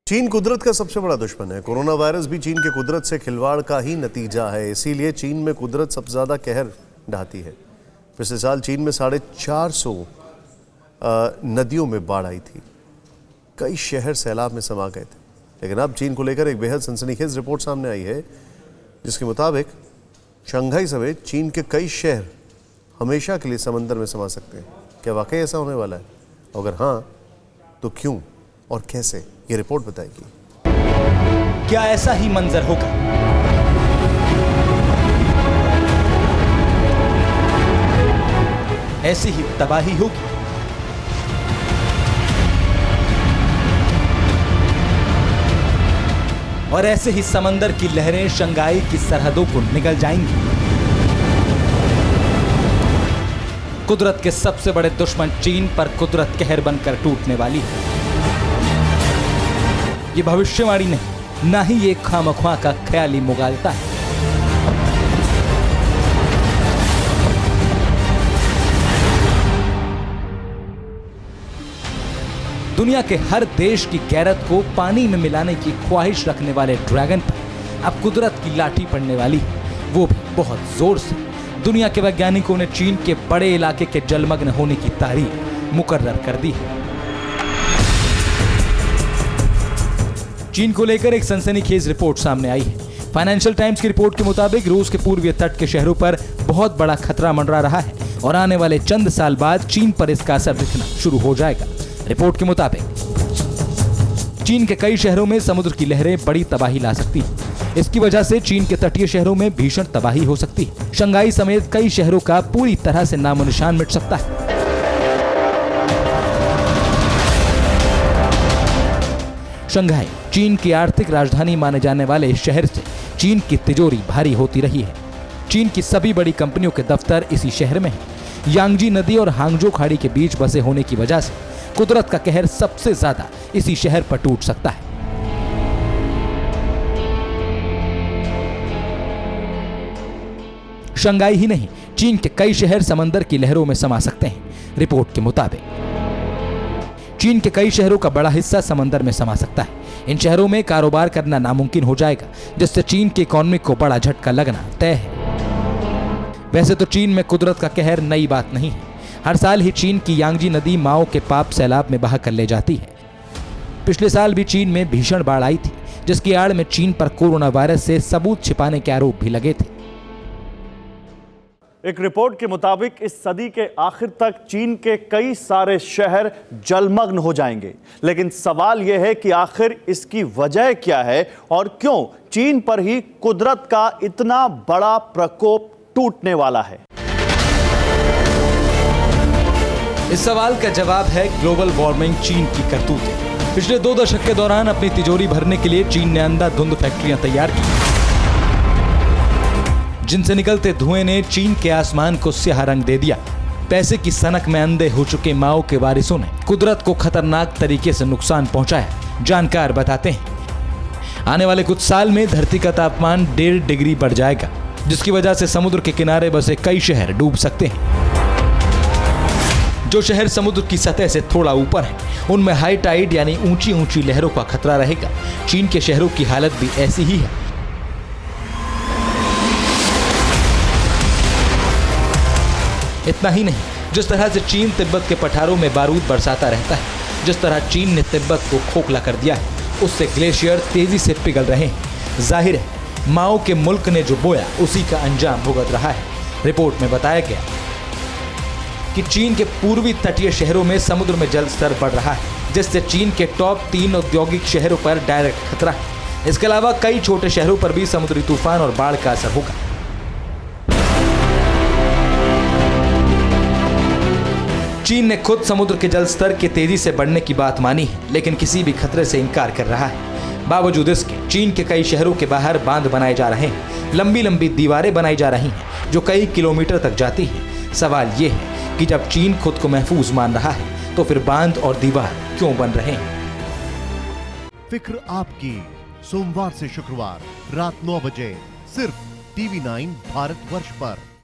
चीन कुदरत का सबसे बड़ा दुश्मन है। कोरोना वायरस भी चीन के कुदरत से खिलवाड़ का ही नतीजा है। इसीलिए चीन में कुदरत सबसे ज़्यादा कहर ढाती है। पिछले साल चीन में 450 नदियों में बाढ़ आई थी। कई शहर सैलाब में समा गए थे। लेकिन अब चीन को लेकर एक बेहद सनसनीखेज रिपोर्ट सामने आई है, जिसके मुताबिक शंघाई समेत चीन के कई शहर हमेशा के लिए समंदर में समा सकते हैं। क्या वाकई ऐसा होने वाला है? अगर हाँ, तो क्यों और कैसे, ये रिपोर्ट बताएगी। क्या ऐसा ही मंजर होगा? ऐसी ही तबाही होगी? और ऐसे ही समंदर की लहरें शंघाई की सरहदों को निगल जाएंगी। कुदरत के सबसे बड़े दुश्मन चीन पर कुदरत कहर बनकर टूटने वाली है। ये भविष्यवाणी नहीं, ना ही ये खामख्वाह का ख्याली मुगालता है। दुनिया के हर देश की गैरत को पानी में मिलाने की ख्वाहिश रखने वाले ड्रैगन पर अब कुदरत की लाठी पड़ने वाली है, वो भी बहुत जोर से। दुनिया के वैज्ञानिकों ने चीन के बड़े इलाके के जलमग्न होने की तारीख मुकर्रर कर दी है। चीन को लेकर एक सनसनीखेज रिपोर्ट सामने आई है। फाइनेंशियल टाइम्स की रिपोर्ट के मुताबिक रूस के पूर्वीय तट के शहरों पर बहुत बड़ा खतरा मंडरा रहा है और आने वाले चंद साल बाद चीन पर इसका असर दिखना शुरू हो जाएगा। रिपोर्ट के मुताबिक चीन के कई शहरों में समुद्र की लहरें बड़ी तबाही ला सकती है। इसकी वजह से चीन के तटीय शहरों में भीषण तबाही हो सकती है। शंघाई समेत कई शहरों का पूरी तरह से नामो निशान मिट सकता है। शंघाई चीन की आर्थिक राजधानी माने जाने वाले इस शहर से चीन की तिजोरी भारी होती रही है। चीन की सभी बड़ी कंपनियों के दफ्तर इसी शहर में हैं। यांगजी नदी और हांगजो खाड़ी के बीच बसे होने की वजह से कुदरत का कहर सबसे ज्यादा इसी शहर पर टूट सकता है। शंघाई ही नहीं, चीन के कई शहर समंदर की लहरों में समा सकते हैं। रिपोर्ट के मुताबिक चीन के कई शहरों का बड़ा हिस्सा समंदर में समा सकता है। इन शहरों में कारोबार करना नामुमकिन हो जाएगा, जिससे चीन की इकोनॉमी को बड़ा झटका लगना तय है। वैसे तो चीन में कुदरत का कहर नई बात नहीं है। हर साल ही चीन की यांगजी नदी माओ के पाप सैलाब में बहा कर ले जाती है। पिछले साल भी चीन में भीषण बाढ़ आई थी, जिसकी आड़ में चीन पर कोरोना वायरस से सबूत छिपाने के आरोप भी लगे थे। एक रिपोर्ट के मुताबिक इस सदी के आखिर तक चीन के कई सारे शहर जलमग्न हो जाएंगे। लेकिन सवाल यह है कि आखिर इसकी वजह क्या है और क्यों चीन पर ही कुदरत का इतना बड़ा प्रकोप टूटने वाला है। इस सवाल का जवाब है ग्लोबल वार्मिंग चीन की करतूतें। पिछले 2 दशक के दौरान अपनी तिजोरी भरने के लिए चीन ने अंधाधुंध फैक्ट्रियां तैयार की, जिनसे निकलते धुएं ने चीन के आसमान को स्याह रंग दे दिया। पैसे की सनक में अंधे हो चुके माओ के वारिसों ने कुदरत को खतरनाक तरीके से नुकसान पहुंचाया। जानकार बताते हैं, आने वाले कुछ साल में धरती का तापमान 1.5 डिग्री बढ़ जाएगा, जिसकी वजह से समुद्र के किनारे बसे कई शहर डूब सकते हैं। जो शहर समुद्र की सतह से थोड़ा ऊपर हैं, उनमें हाई टाइड यानी ऊंची ऊंची लहरों का खतरा रहेगा। चीन के शहरों की हालत भी ऐसी ही है। इतना ही नहीं, जिस तरह से चीन तिब्बत के पठारों में बारूद बरसाता रहता है, जिस तरह चीन ने तिब्बत को खोखला कर दिया है, उससे ग्लेशियर तेजी से पिघल रहे हैं। जाहिर है, माओ के मुल्क ने जो बोया उसी का अंजाम भुगत रहा है। रिपोर्ट में बताया गया कि चीन के पूर्वी तटीय शहरों में समुद्र में जल स्तर बढ़ रहा है, जिससे चीन के टॉप 3 औद्योगिक शहरों पर डायरेक्ट खतरा है। इसके अलावा कई छोटे शहरों पर भी समुद्री तूफान और बाढ़ का असर होगा। चीन ने खुद समुद्र के जल स्तर के तेजी से बढ़ने की बात मानी है, लेकिन किसी भी खतरे से इनकार कर रहा है। बावजूद इसके चीन के कई शहरों के बाहर बांध बनाए जा रहे हैं। लंबी लंबी दीवारें बनाई जा रही हैं, जो कई किलोमीटर तक जाती हैं। सवाल ये है कि जब चीन खुद को महफूज मान रहा है, तो फिर बांध और दीवार क्यों बन रहे हैं? फिक्र आपकी, सोमवार से शुक्रवार रात 9 बजे सिर्फ TV9 भारतवर्ष पर।